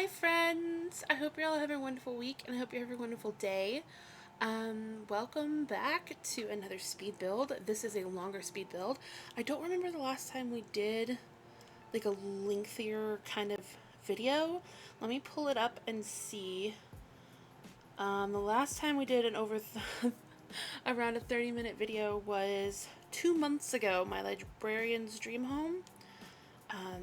friends! I hope you're all having a wonderful week and I hope you're having a wonderful day. Welcome back to another speed build. This is a longer speed build. I don't remember the last time we did like a lengthier kind of video. Let me pull it up and see. The last time we did an around a 30-minute video was 2 months ago, my librarian's dream home.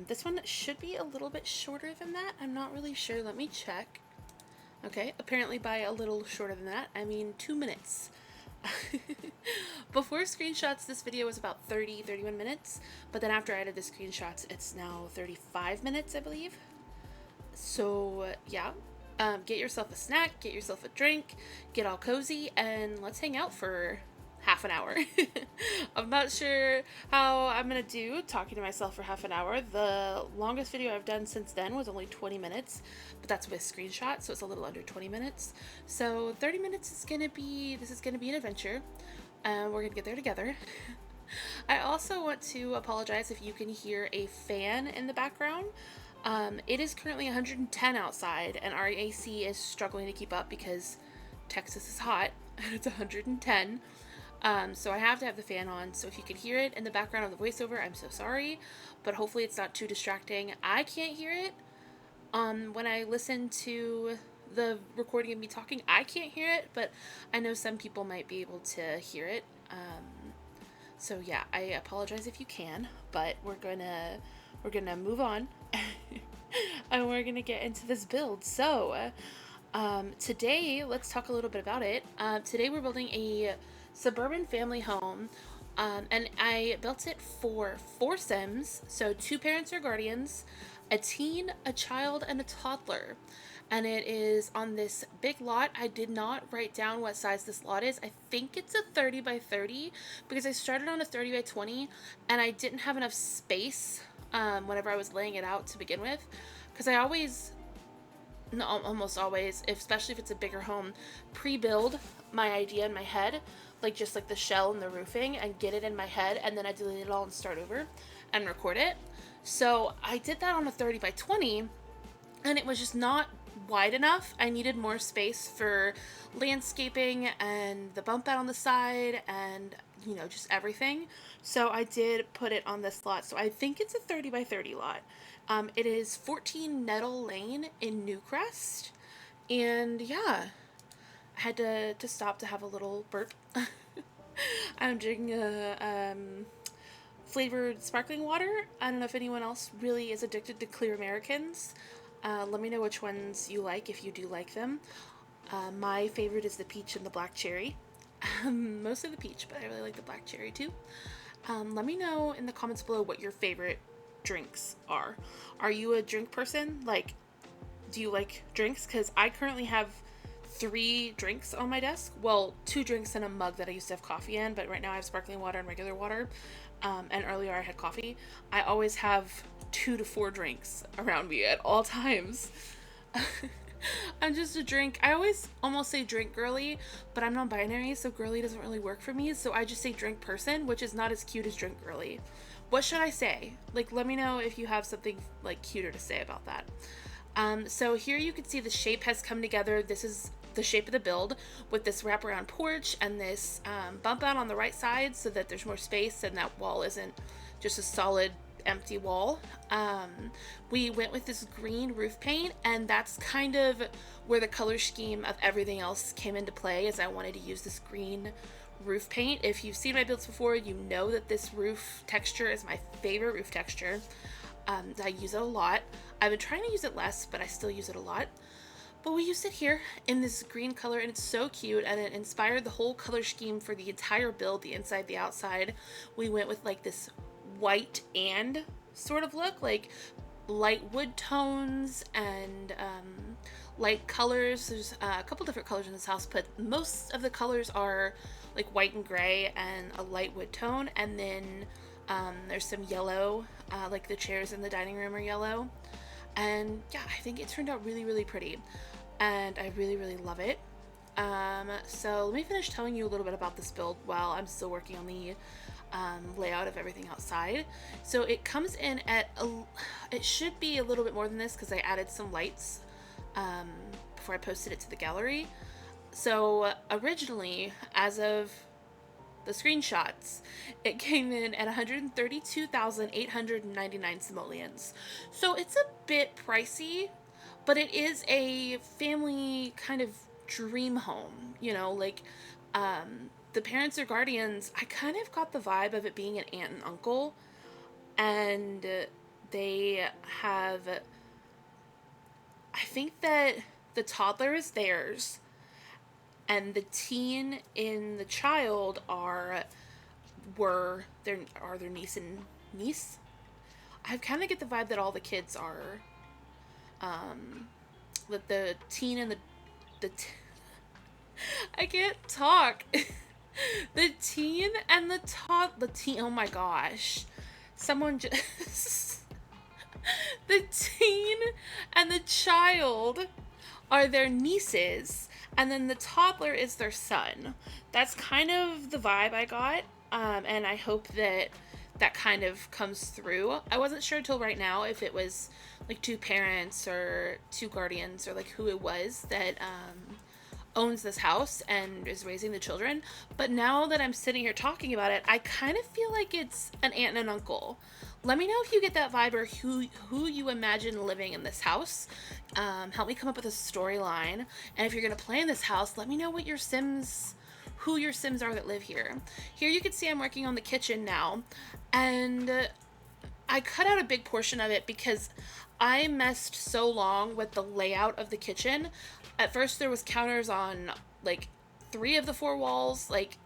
This one should be a little bit shorter than that. I'm not really sure. Let me check. Okay, apparently by a little shorter than that, I mean 2 minutes. Before screenshots, this video was about 31 minutes, but then after I added the screenshots, it's now 35 minutes, I believe. So, yeah. Get yourself a snack, get yourself a drink, get all cozy, and let's hang out for half an hour. I'm not sure how I'm gonna do talking to myself for half an hour. The longest video I've done since then was only 20 minutes, but that's with screenshots, so it's a little under 20 minutes. So 30 minutes is gonna be an adventure. We're gonna get there together. I also want to apologize if you can hear a fan in the background. It is currently 110 outside, and our AC is struggling to keep up because Texas is hot and it's 110. So I have to have the fan on, so if you can hear it in the background of the voiceover, I'm so sorry, but hopefully it's not too distracting. I can't hear it. When I listen to the recording of me talking, I can't hear it, but I know some people might be able to hear it. So yeah, I apologize if you can, but we're gonna move on and we're gonna get into this build. So, today, let's talk a little bit about it. Today we're building a suburban family home, and I built it for 4 Sims, so 2 parents or guardians, a teen, a child, and a toddler. And it is on this big lot. I did not write down what size this lot is. I think it's a 30 by 30 because I started on a 30 by 20 and I didn't have enough space whenever I was laying it out to begin with, because I always, no, almost always, especially if it's a bigger home, pre-build my idea in my head, like just like the shell and the roofing, and get it in my head, and then I delete it all and start over and record it. So I did that on a 30 by 20 and it was just not wide enough. I needed more space for landscaping and the bump out on the side and, you know, just everything. So I did put it on this lot. So I think it's a 30 by 30 lot. It is 14 Nettle Lane in Newcrest. And yeah, I had to stop to have a little burp. I'm drinking a flavored sparkling water. I don't know if anyone else really is addicted to Clear Americans. Let me know which ones you like if you do like them. My favorite is the peach and the black cherry. Mostly the peach, but I really like the black cherry too. Let me know in the comments below what your favorite drinks are. Are you a drink person? Like, do you like drinks? Because I currently have 3 drinks on my desk. Well, 2 drinks and a mug that I used to have coffee in, but right now I have sparkling water and regular water. And earlier I had coffee. I always have 2 to 4 drinks around me at all times. I'm just a drink. I always almost say drink girly, but I'm non-binary, so girly doesn't really work for me. So I just say drink person, which is not as cute as drink girly. What should I say? Like, let me know if you have something like cuter to say about that. So here you can see the shape has come together. This is the shape of the build with this wraparound porch and this bump out on the right side so that there's more space and that wall isn't just a solid empty wall. We went with this green roof paint, and that's kind of where the color scheme of everything else came into play, as I wanted to use this green roof paint. If you've seen my builds before, you know that this roof texture is my favorite roof texture. I use it a lot. I've been trying to use it less, but I still use it a lot. But we used it here in this green color, and it's so cute, and it inspired the whole color scheme for the entire build, the inside, the outside. We went with like this white and sort of look, like light wood tones and light colors. There's a couple different colors in this house, but most of the colors are like white and gray and a light wood tone, and then there's some yellow, like the chairs in the dining room are yellow. And yeah, I think it turned out really, really pretty, and I really, really love it. So let me finish telling you a little bit about this build while I'm still working on the layout of everything outside. So it comes in at it should be a little bit more than this because I added some lights before I posted it to the gallery. So originally, as of the screenshots, it came in at 132,899 simoleons. So it's a bit pricey, but it is a family kind of dream home, you know, like the parents or guardians. I kind of got the vibe of it being an aunt and uncle, and they have, I think that the toddler is theirs, and the teen in the child are their niece and niece. I kind of get the vibe that all the kids are, that the teen and I can't talk. The teen and the teen. Oh my gosh, someone just the teen and the child are their nieces, and then the toddler is their son. That's kind of the vibe I got, and I hope that that kind of comes through. I wasn't sure until right now if it was like two parents or two guardians or like who it was that owns this house and is raising the children. But now that I'm sitting here talking about it, I kind of feel like it's an aunt and an uncle. Let me know if you get that vibe or who you imagine living in this house. Help me come up with a storyline. And if you're gonna play in this house, let me know what who your Sims are that live here. Here you can see I'm working on the kitchen now, and I cut out a big portion of it because I messed so long with the layout of the kitchen. At first there was counters on like 3 of the 4 walls. Like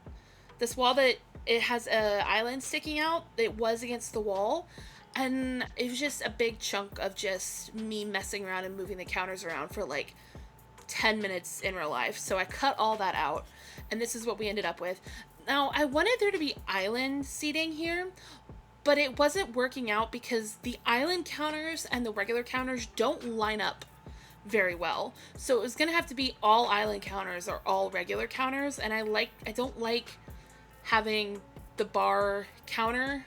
this wall that it has a island sticking out, it was against the wall, and it was just a big chunk of just me messing around and moving the counters around for like 10 minutes in real life. So I cut all that out, and this is what we ended up with. Now, I wanted there to be island seating here, but it wasn't working out because the island counters and the regular counters don't line up very well. So it was gonna have to be all island counters or all regular counters, and I don't like having the bar counter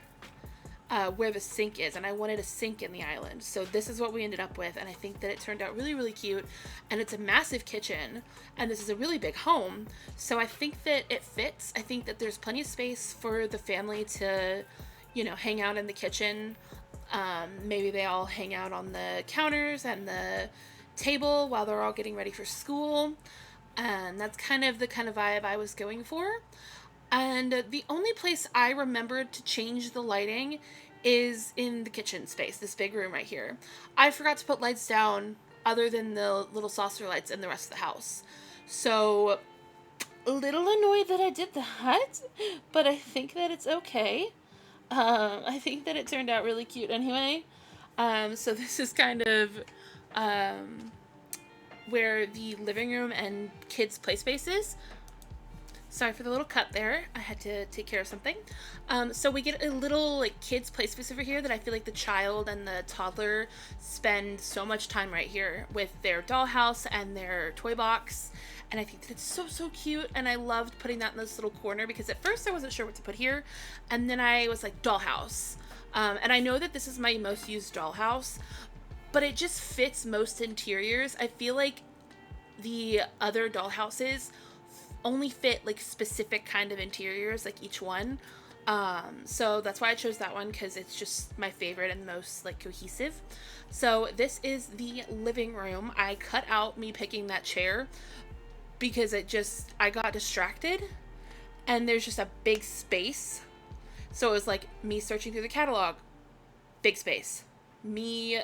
where the sink is, and I wanted a sink in the island. So this is what we ended up with, and I think that it turned out really, really cute. And it's a massive kitchen, and this is a really big home, so I think that it fits. I think that there's plenty of space for the family to, you know, hang out in the kitchen. Maybe they all hang out on the counters and the table while they're all getting ready for school, and that's kind of the vibe I was going for. And the only place I remembered to change the lighting is in the kitchen space, this big room right here. I forgot to put lights down other than the little saucer lights in the rest of the house. So, a little annoyed that I did that, but I think that it's okay. I think that it turned out really cute anyway. So this is kind of where the living room and kids' play space is. Sorry for the little cut there. I had to take care of something. So we get a little like kids play space over here that I feel like the child and the toddler spend so much time right here with their dollhouse and their toy box. And I think that it's so, so cute. And I loved putting that in this little corner because at first I wasn't sure what to put here. And then I was like, dollhouse. And I know that this is my most used dollhouse, but it just fits most interiors. I feel like the other dollhouses only fit like specific kind of interiors, like each one. So that's why I chose that one, because it's just my favorite and most like cohesive. So this is the living room. I cut out me picking that chair because I got distracted, and there's just a big space. So it was like me searching through the catalog, big space. Me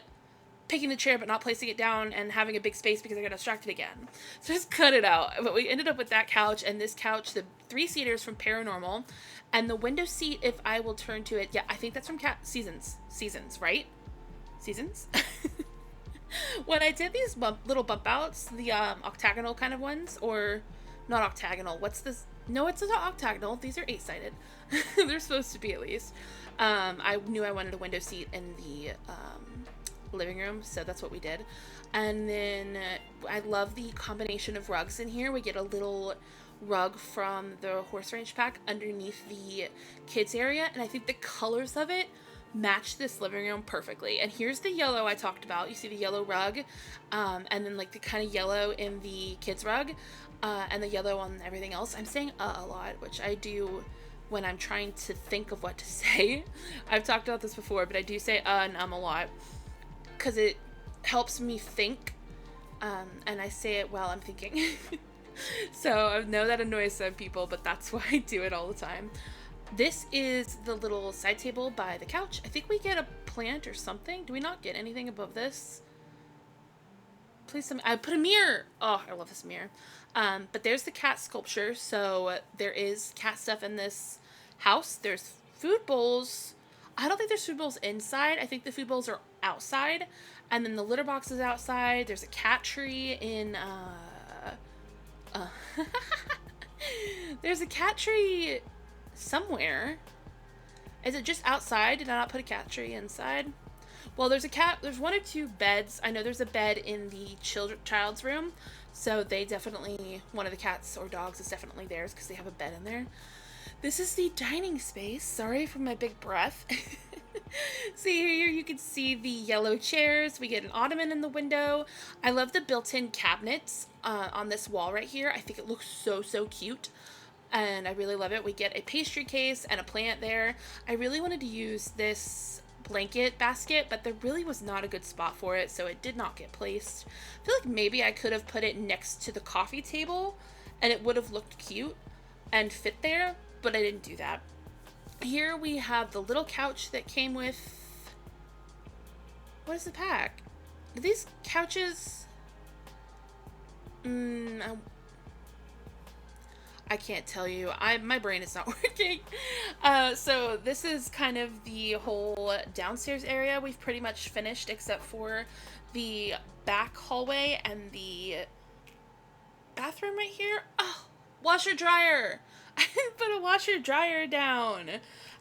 picking the chair but not placing it down and having a big space because I got distracted again. So just cut it out. But we ended up with that couch and this couch, the 3-seaters from Paranormal, and the window seat, if I will turn to it. Yeah, I think that's from Seasons, right? Seasons? When I did these little bump outs, the octagonal kind of ones, or not octagonal, what's this? No, it's not octagonal. These are 8-sided. They're supposed to be, at least. I knew I wanted a window seat in the living room, so that's what we did. And then I love the combination of rugs in here. We get a little rug from the horse ranch pack underneath the kids area, and I think the colors of it match this living room perfectly. And here's the yellow I talked about. You see the yellow rug, and then like the kind of yellow in the kids rug, and the yellow on everything else. I'm saying a lot, which I do when I'm trying to think of what to say. I've talked about this before, but I do say and a lot because it helps me think, and I say it while I'm thinking. So I know that annoys some people, but that's why I do it all the time. This is the little side table by the couch. I think we get a plant or something. Do we not get anything above this? Please, I put a mirror. Oh, I love this mirror. But there's the cat sculpture. So there is cat stuff in this house. There's food bowls. I don't think there's food bowls inside. I think the food bowls are outside. And then the litter box is outside. There's a cat tree in, there's a cat tree somewhere. Is it just outside? Did I not put a cat tree inside? Well, there's one or two beds. I know there's a bed in the child's room. So they definitely, one of the cats or dogs is definitely theirs because they have a bed in there. This is the dining space. Sorry for my big breath. See here, you can see the yellow chairs. We get an ottoman in the window. I love the built-in cabinets on this wall right here. I think it looks so, so cute. And I really love it. We get a pastry case and a plant there. I really wanted to use this blanket basket, but there really was not a good spot for it, so it did not get placed. I feel like maybe I could have put it next to the coffee table and it would have looked cute and fit there, but I didn't do that. Here we have the little couch that came with... What is the pack? Are these couches... I can't tell you. My brain is not working. So this is kind of the whole downstairs area. We've pretty much finished except for the back hallway and the bathroom right here. Oh, washer dryer. I didn't put a washer dryer down.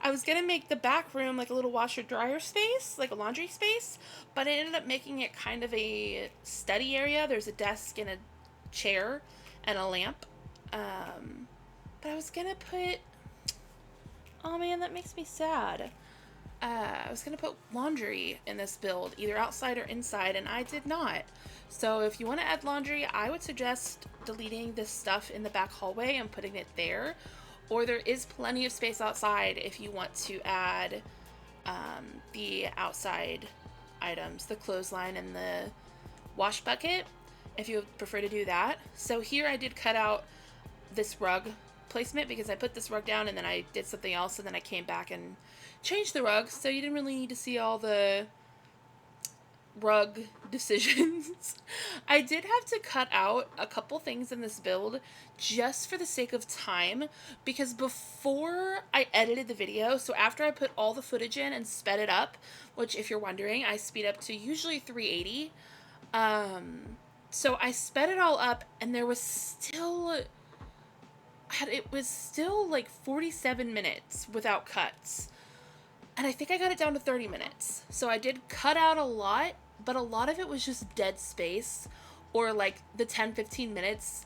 I was gonna make the back room like a little washer dryer space, like a laundry space, but I ended up making it kind of a study area. There's a desk and a chair and a lamp. But I was gonna put, oh man, that makes me sad. I was gonna put laundry in this build, either outside or inside, and I did not. So if you want to add laundry, I would suggest deleting this stuff in the back hallway and putting it there. Or there is plenty of space outside if you want to add the outside items, the clothesline and the wash bucket, if you would prefer to do that. So here I did cut out this rug placement because I put this rug down and then I did something else and then I came back and changed the rug, so you didn't really need to see all the rug decisions. I did have to cut out a couple things in this build just for the sake of time, because before I edited the video, so after I put all the footage in and sped it up, which if you're wondering, I speed up to usually 380, so I sped it all up and there was still... it was still like 47 minutes without cuts. And I think I got it down to 30 minutes. So I did cut out a lot, but a lot of it was just dead space, or like the 10-15 minutes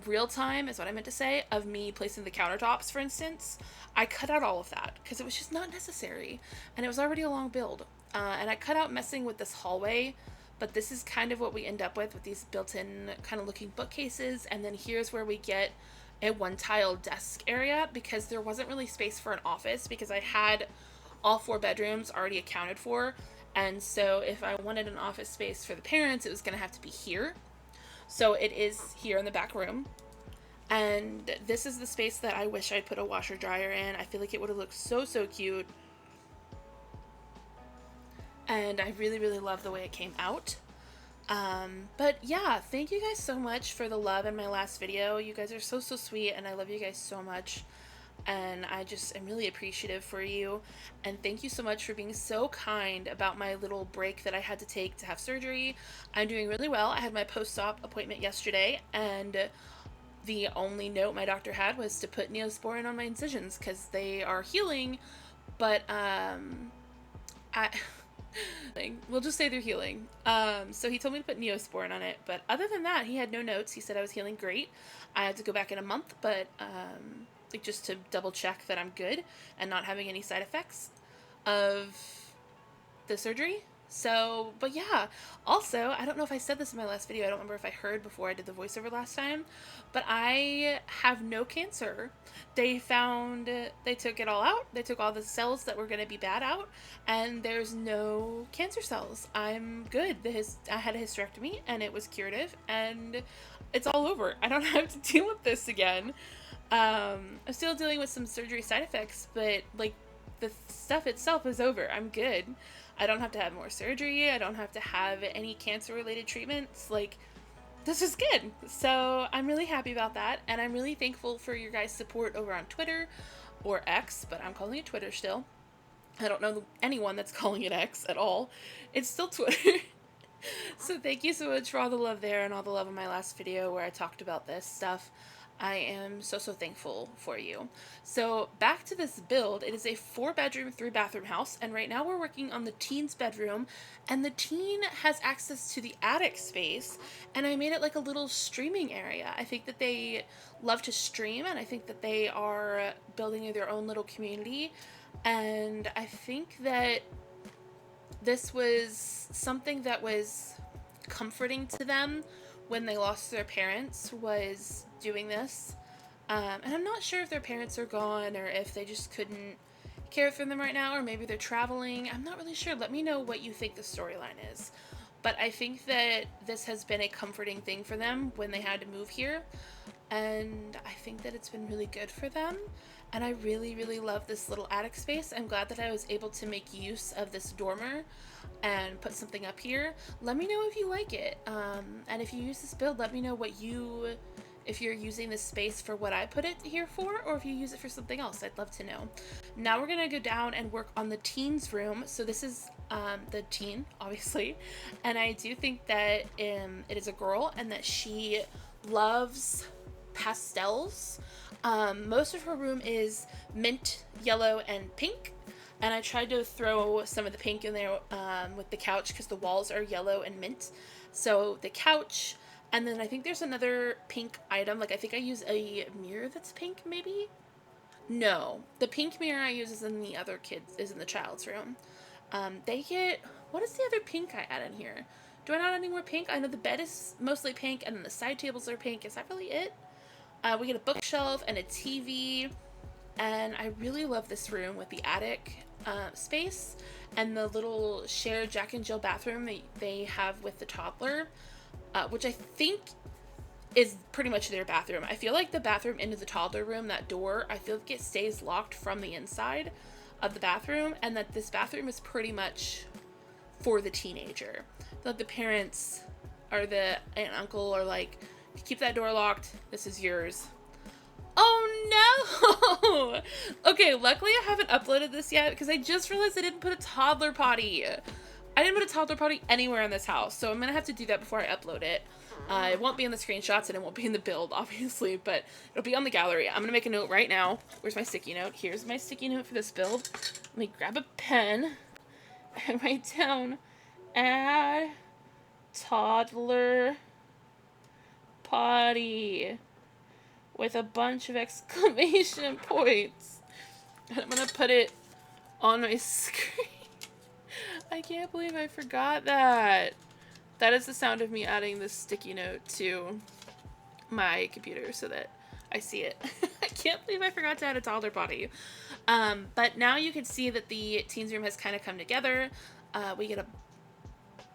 real time is what I meant to say, of me placing the countertops, for instance. I cut out all of that because it was just not necessary. And it was already a long build. And I cut out messing with this hallway. But this is kind of what we end up with these built-in kind of looking bookcases. And then here's where we get a one-tile desk area, because there wasn't really space for an office because I had all 4 bedrooms already accounted for. And so if I wanted an office space for the parents, it was going to have to be here. So it is here in the back room. And this is the space that I wish I'd put a washer dryer in. I feel like it would have looked so, so cute. And I really, really love the way it came out. But yeah, thank you guys so much for the love in my last video. You guys are so, so sweet, and I love you guys so much. And I just am really appreciative for you. And thank you so much for being so kind about my little break that I had to take to have surgery. I'm doing really well. I had my post-op appointment yesterday, and the only note my doctor had was to put Neosporin on my incisions because they are healing, but we'll just say they're healing. So he told me to put Neosporin on it, but other than that, he had no notes. He said I was healing great. I had to go back in a month, but like just to double check that I'm good and not having any side effects of the surgery. So, but yeah, also, I don't know if I said this in my last video, I don't remember if I heard before I did the voiceover last time, but I have no cancer. They took it all out, they took all the cells that were going to be bad out, and there's no cancer cells. I'm good. I had a hysterectomy, and it was curative, and it's all over. I don't have to deal with this again. I'm still dealing with some surgery side effects, but, like, the stuff itself is over. I'm good. I don't have to have more surgery. I don't have to have any cancer-related treatments. Like, this is good. So I'm really happy about that, and I'm really thankful for your guys' support over on Twitter, or X, but I'm calling it Twitter still. I don't know anyone that's calling it X at all. It's still Twitter. So thank you so much for all the love there and all the love in my last video where I talked about this stuff. I am so thankful for you. So back to this build. It is a 4-bedroom, 3-bathroom house, and right now we're working on the teen's bedroom, and the teen has access to the attic space, and I made it like a little streaming area. I think that they love to stream, and I think that they are building their own little community, and I think that this was something that was comforting to them when they lost their parents, was doing this. And I'm not sure if their parents are gone or if they just couldn't care for them right now, or maybe they're traveling. I'm not really sure. Let me know what you think the storyline is. But I think that this has been a comforting thing for them when they had to move here. And I think that it's been really good for them. And I really love this little attic space. I'm glad that I was able to make use of this dormer and put something up here. Let me know if you like it. And if you use this build, let me know if you're using this space for what I put it here for, or if you use it for something else. I'd love to know. Now we're gonna go down and work on the teen's room. So this is the teen, obviously. And I do think that it is a girl and that she loves pastels. Most of her room is mint, yellow, and pink. And I tried to throw some of the pink in there with the couch because the walls are yellow and mint. So the couch, and then I think there's another pink item. Like, I think I use a mirror that's pink, maybe? No. The pink mirror I use is in the child's room. What is the other pink I add in here? Do I not add any more pink? I know the bed is mostly pink, and then the side tables are pink. Is that really it? We get a bookshelf and a TV, and I really love this room with the attic space and the little shared Jack and Jill bathroom that they have with the toddler, which I think is pretty much their bathroom. I feel like the bathroom into the toddler room, that door, I feel like it stays locked from the inside of the bathroom, and that this bathroom is pretty much for the teenager. That the parents or the aunt and uncle are like, keep that door locked, this is yours. Oh no! Okay, luckily I haven't uploaded this yet because I just realized I didn't put a toddler potty. I didn't put a toddler potty anywhere in this house, so I'm gonna have to do that before I upload it. It won't be in the screenshots and it won't be in the build, obviously, but it'll be on the gallery. I'm gonna make a note right now. Where's my sticky note? Here's my sticky note for this build. Let me grab a pen and write down add toddler potty with a bunch of exclamation points. And I'm gonna put it on my screen. I can't believe I forgot that. That is the sound of me adding this sticky note to my computer so that I see it. I can't believe I forgot to add a toddler potty. But now you can see that the teens room has kind of come together. We get a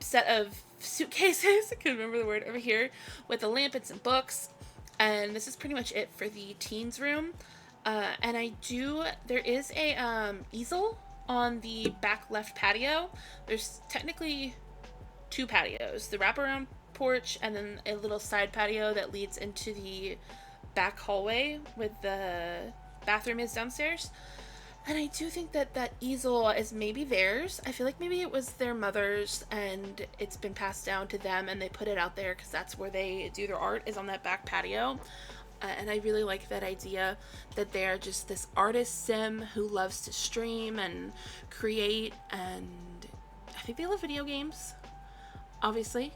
set of suitcases, I can remember the word over here, with a lamp and some books. And this is pretty much it for the teens room. And there is a easel on the back left patio. There's technically 2 patios, the wraparound porch and then a little side patio that leads into the back hallway with the bathroom is downstairs. And I do think that that easel is maybe theirs. I feel like maybe it was their mother's and it's been passed down to them and they put it out there because that's where they do their art, is on that back patio. And I really like that idea that they're just this artist sim who loves to stream and create, and I think they love video games. obviously.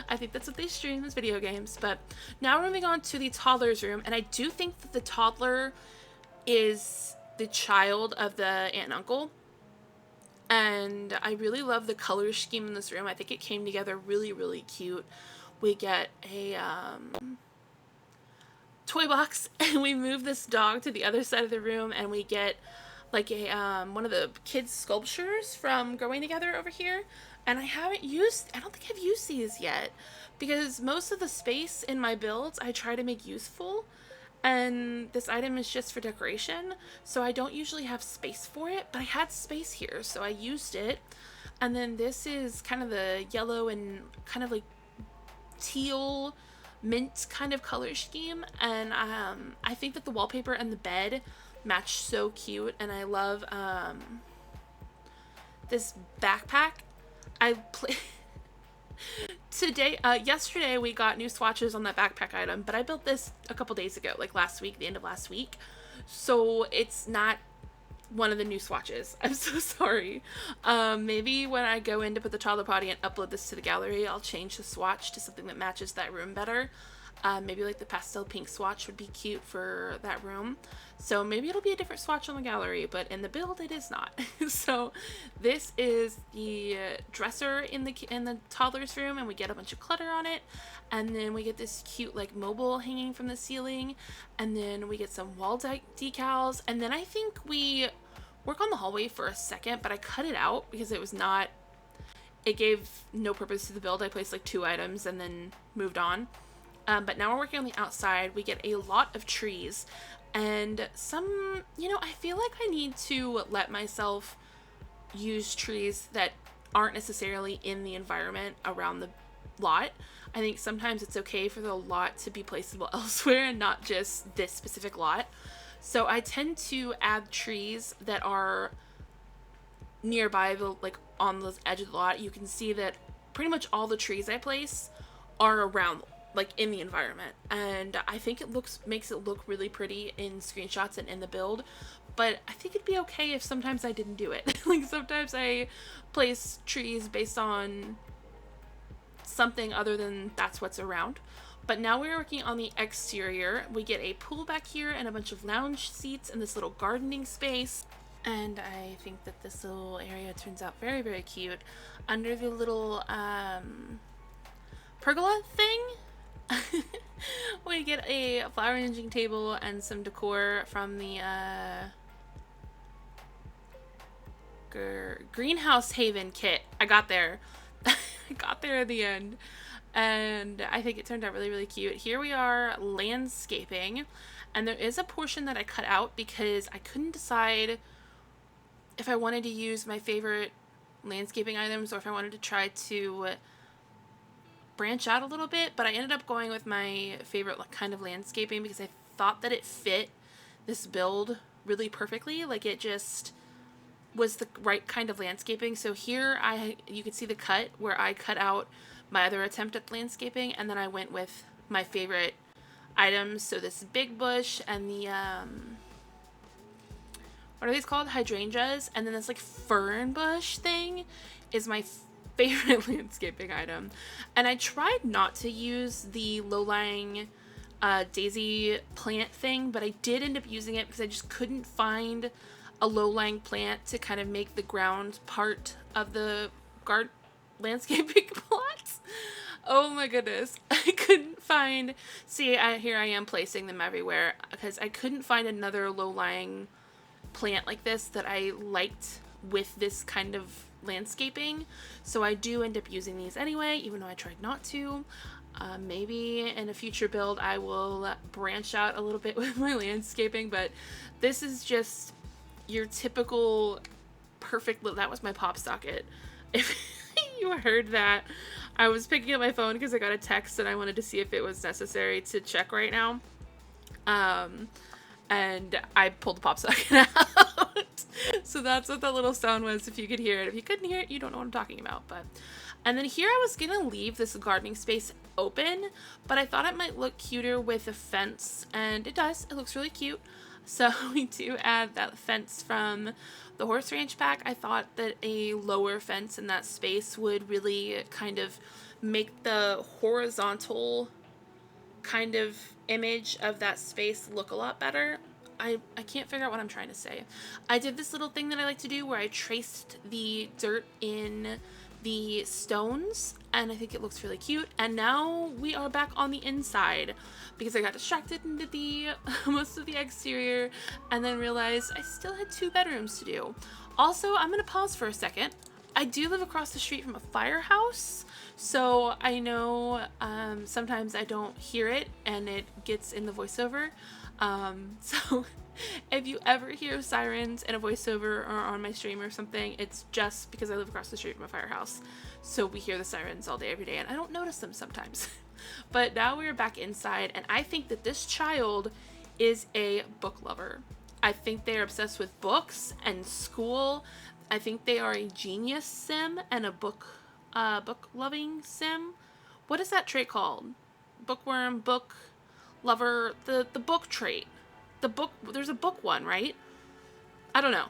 I think that's what they stream, is video games. But now we're moving on to the toddler's room, and I do think that the toddler is the child of the aunt and uncle. And I really love the color scheme in this room. I think it came together really, really cute. We get a toy box, and we move this dog to the other side of the room, and we get like a one of the kids' sculptures from Growing Together over here. And I don't think I've used these yet, because most of the space in my builds I try to make useful, and this item is just for decoration, so I don't usually have space for it, but I had space here, so I used it. And then this is kind of the yellow and kind of like teal mint kind of color scheme, and I think that the wallpaper and the bed match so cute, and I love this backpack. Yesterday we got new swatches on that backpack item, but I built this a couple days ago, like last week, the end of last week, so it's not one of the new swatches. I'm so sorry. Maybe when I go in to put the toddler potty and upload this to the gallery, I'll change the swatch to something that matches that room better. Maybe like the pastel pink swatch would be cute for that room. So maybe it'll be a different swatch on the gallery, but in the build it is not. So this is the dresser in the toddler's room, and we get a bunch of clutter on it. And then we get this cute like mobile hanging from the ceiling, and then we get some wall decals, and then I think we work on the hallway for a second, but I cut it out because it gave no purpose to the build. I placed like 2 items and then moved on. But now we're working on the outside. We get a lot of trees, and some, I feel like I need to let myself use trees that aren't necessarily in the environment around the lot. I think sometimes it's okay for the lot to be placeable elsewhere and not just this specific lot. So I tend to add trees that are nearby, on the edge of the lot. You can see that pretty much all the trees I place are around, in the environment, and I think it makes it look really pretty in screenshots and in the build. But I think it'd be okay if sometimes I didn't do it. Sometimes I place trees based on something other than that's what's around. But now we're working on the exterior. We get a pool back here and a bunch of lounge seats and this little gardening space. And I think that this little area turns out very, very cute. Under the little pergola thing, we get a flower arranging table and some decor from the Greenhouse Haven kit. I got there. I got there at the end, and I think it turned out really, really cute. Here we are landscaping, and there is a portion that I cut out because I couldn't decide if I wanted to use my favorite landscaping items or if I wanted to try to branch out a little bit, but I ended up going with my favorite kind of landscaping because I thought that it fit this build really perfectly. It just was the right kind of landscaping. So here you can see the cut where I cut out my other attempt at landscaping, and then I went with my favorite items. So this big bush and the what are these called? Hydrangeas, and then this fern bush thing is my favorite landscaping item. And I tried not to use the low-lying daisy plant thing, but I did end up using it because I just couldn't find a low-lying plant to kind of make the ground part of the landscaping plots. Oh my goodness. I couldn't find... See, here I am placing them everywhere because I couldn't find another low-lying plant like this that I liked with this kind of landscaping, so I do end up using these anyway, even though I tried not to. Maybe in a future build I will branch out a little bit with my landscaping, but this is just your typical perfect that was my pop socket. If you heard that, I was picking up my phone because I got a text and I wanted to see if it was necessary to check right now. And I pulled the pop socket out. So that's what that little sound was, if you could hear it. If you couldn't hear it, you don't know what I'm talking about. And then here I was gonna leave this gardening space open, but I thought it might look cuter with a fence, and it does. It looks really cute. So we do add that fence from the horse ranch pack. I thought that a lower fence in that space would really kind of make the horizontal kind of image of that space look a lot better. I can't figure out what I'm trying to say. I did this little thing that I like to do where I traced the dirt in the stones, and I think it looks really cute. And now we are back on the inside because I got distracted and did the most of the exterior and then realized I still had 2 bedrooms to do. Also, I'm gonna pause for a second. I do live across the street from a firehouse, so I know sometimes I don't hear it and it gets in the voiceover. So if you ever hear sirens in a voiceover or on my stream or something, it's just because I live across the street from a firehouse. So we hear the sirens all day, every day, and I don't notice them sometimes. But now we're back inside, and I think that this child is a book lover. I think they're obsessed with books and school. I think they are a genius sim and a book loving sim. What is that trait called? Bookworm, book lover, the book trait. There's a book one, right? I don't know.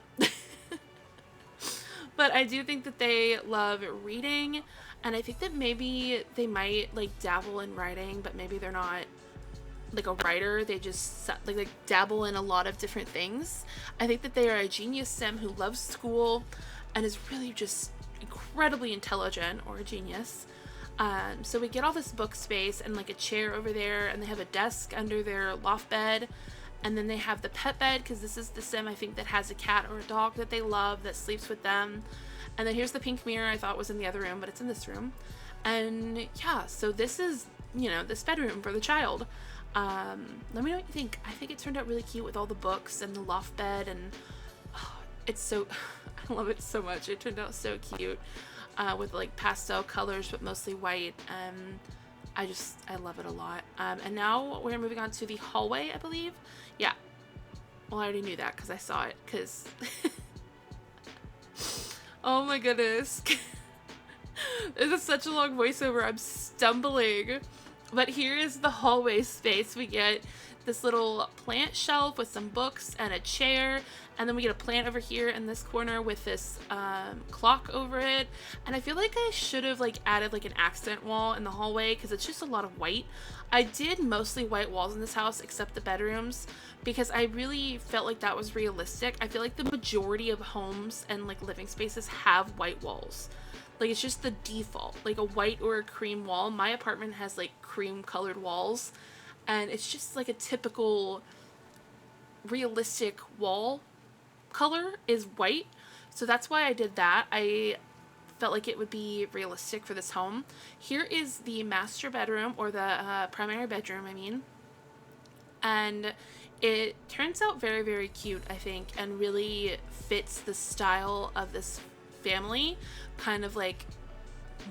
But I do think that they love reading, and I think that maybe they might like dabble in writing, but maybe they're not like a writer. They just like dabble in a lot of different things. I think that they are a genius sim who loves school and is really just incredibly intelligent, or a genius. So we get all this book space and like a chair over there, and they have a desk under their loft bed, and then they have the pet bed because this is the sim I think that has a cat or a dog that they love that sleeps with them. And then here's the pink mirror I thought was in the other room, but it's in this room. And yeah, so this is, you know, this bedroom for the child. Let me know what you think. I think it turned out really cute with all the books and the loft bed, and it's so, I love it so much. It turned out so cute with like pastel colors, but mostly white. I love it a lot. And now we're moving on to the hallway, I believe. Yeah. Well, I already knew that because I saw it, because oh my goodness. This is such a long voiceover. I'm stumbling. But here is the hallway space. We get this little plant shelf with some books and a chair, and then we get a plant over here in this corner with this clock over it. And I feel like I should have like added like an accent wall in the hallway because it's just a lot of white. I did mostly white walls in this house except the bedrooms because I really felt like that was realistic. I feel like the majority of homes and like living spaces have white walls. Like, it's just the default, like a white or a cream wall. My apartment has like cream colored walls, and it's just like a typical realistic wall color is white. So that's why I did that. I felt like it would be realistic for this home. Here is the master bedroom, or the primary bedroom, I mean. And it turns out very, very cute, I think, and really fits the style of this family. Kind of like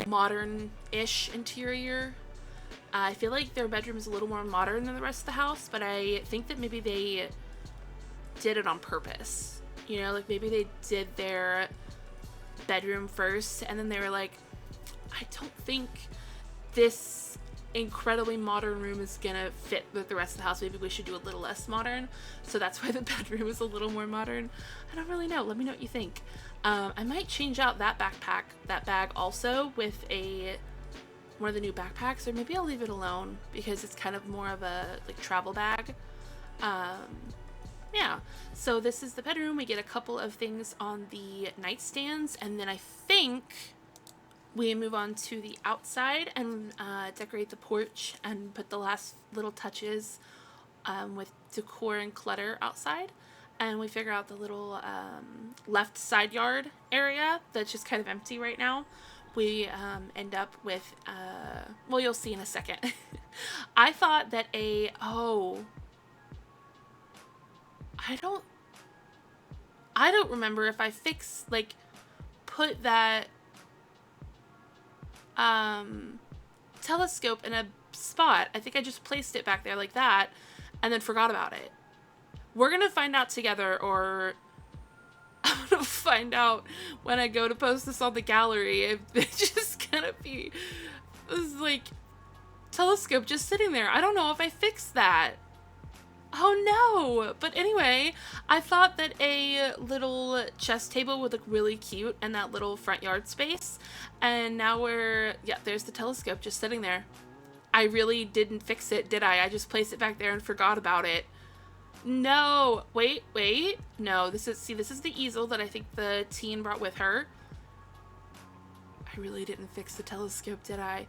modern-ish interior. I feel like their bedroom is a little more modern than the rest of the house, but I think that maybe they did it on purpose. You know, like maybe they did their bedroom first, and then they were like, I don't think this incredibly modern room is gonna fit with the rest of the house. Maybe we should do a little less modern. So that's why the bedroom is a little more modern. I don't really know. Let me know what you think. I might change out that bag also with one of the new backpacks, or maybe I'll leave it alone because it's kind of more of a like travel bag. Yeah, so this is the bedroom. We get a couple of things on the nightstands, and then I think we move on to the outside and decorate the porch and put the last little touches with decor and clutter outside. And we figure out the little left side yard area that's just kind of empty right now. We end up with, well, you'll see in a second. I thought that I don't remember if I put that telescope in a spot. I think I just placed it back there like that and then forgot about it. We're gonna find out together, or I'm gonna find out when I go to post this on the gallery if it's just gonna be this like telescope just sitting there. I don't know if I fixed that. Oh no! But anyway, I thought that a little chess table would look really cute in that little front yard space. And now yeah, there's the telescope just sitting there. I really didn't fix it, did I? I just placed it back there and forgot about it. No, wait. No, this is the easel that I think the teen brought with her. I really didn't fix the telescope, did I?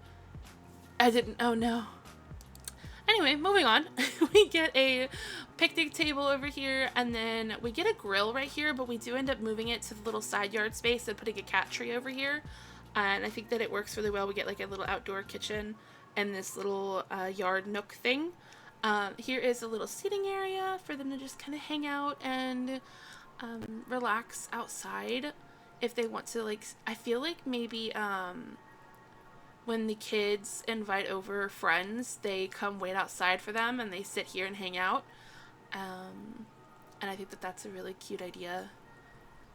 I didn't, oh no. Anyway, moving on. We get a picnic table over here, and then we get a grill right here, but we do end up moving it to the little side yard space and putting a cat tree over here. And I think that it works really well. We get like a little outdoor kitchen and this little yard nook thing. Here is a little seating area for them to just kind of hang out and relax outside if they want to. Like, I feel like maybe when the kids invite over friends, they come wait outside for them and they sit here and hang out. And I think that that's a really cute idea.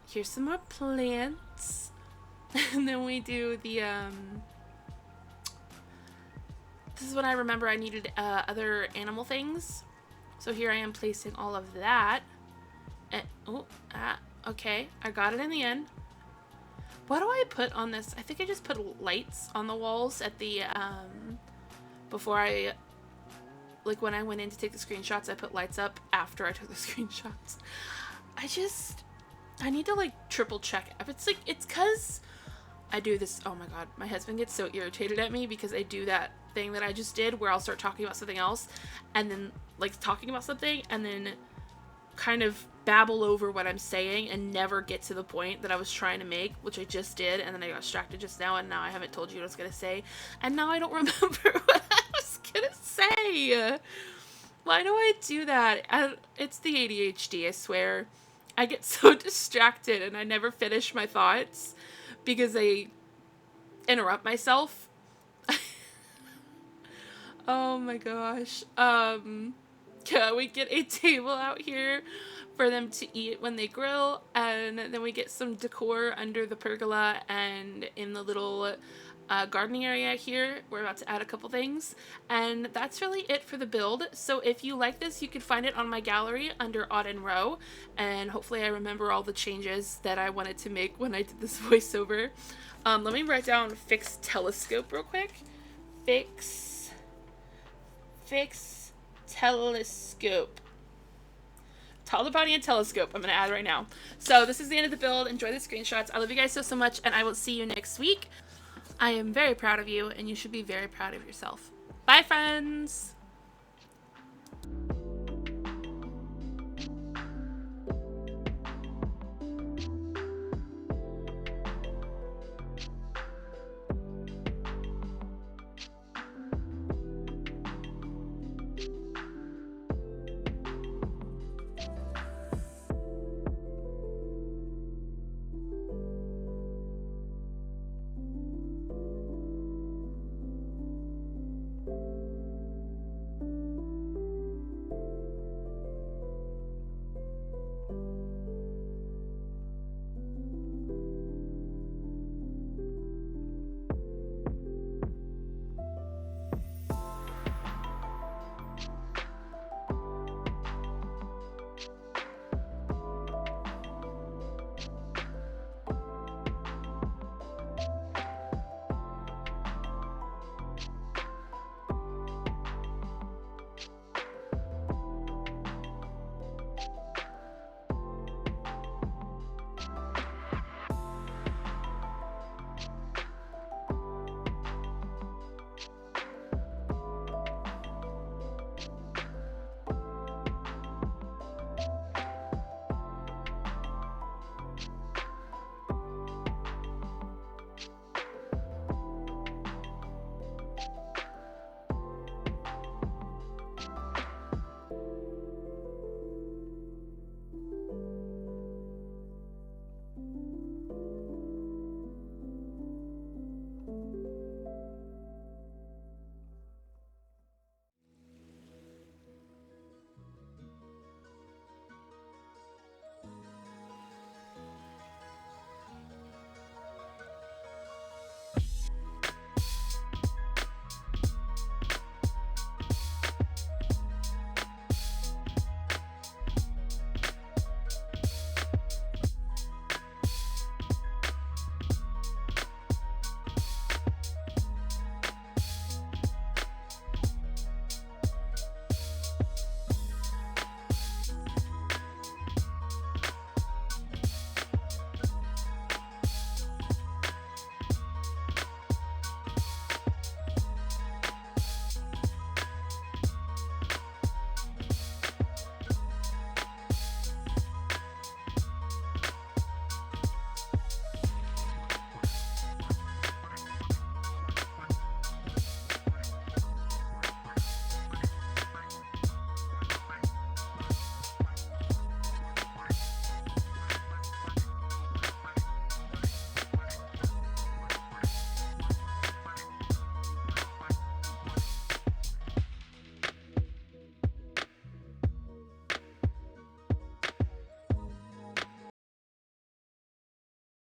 Here's some more plants. And then we do the, this is when I remember I needed other animal things. So here I am placing all of that. And, okay, I got it in the end. What do I put on this? I think I just put lights on the walls at the, before I, like when I went in to take the screenshots, I put lights up after I took the screenshots. I need to like triple check. It's cause I do this, oh my god, my husband gets so irritated at me because I do that thing that I just did where I'll start talking about something else and then like talking about something and then kind of babble over what I'm saying and never get to the point that I was trying to make, which I just did, and then I got distracted just now, and now I haven't told you what I was gonna say, and now I don't remember what I was gonna say. Why do I do that? It's the ADHD, I swear. I get so distracted and I never finish my thoughts because I interrupt myself. Oh my gosh. Yeah, we get a table out here for them to eat when they grill, and then we get some decor under the pergola and in the little gardening area here. We're about to add a couple things, and that's really it for the build. So if you like this, you can find it on my gallery under AudynRo, and hopefully I remember all the changes that I wanted to make when I did this voiceover. Let me write down fix telescope real quick. Fix telescope. Toddler body and telescope. I'm going to add right now. So this is the end of the build. Enjoy the screenshots. I love you guys so much, and I will see you next week. I am very proud of you, and you should be very proud of yourself. Bye, friends!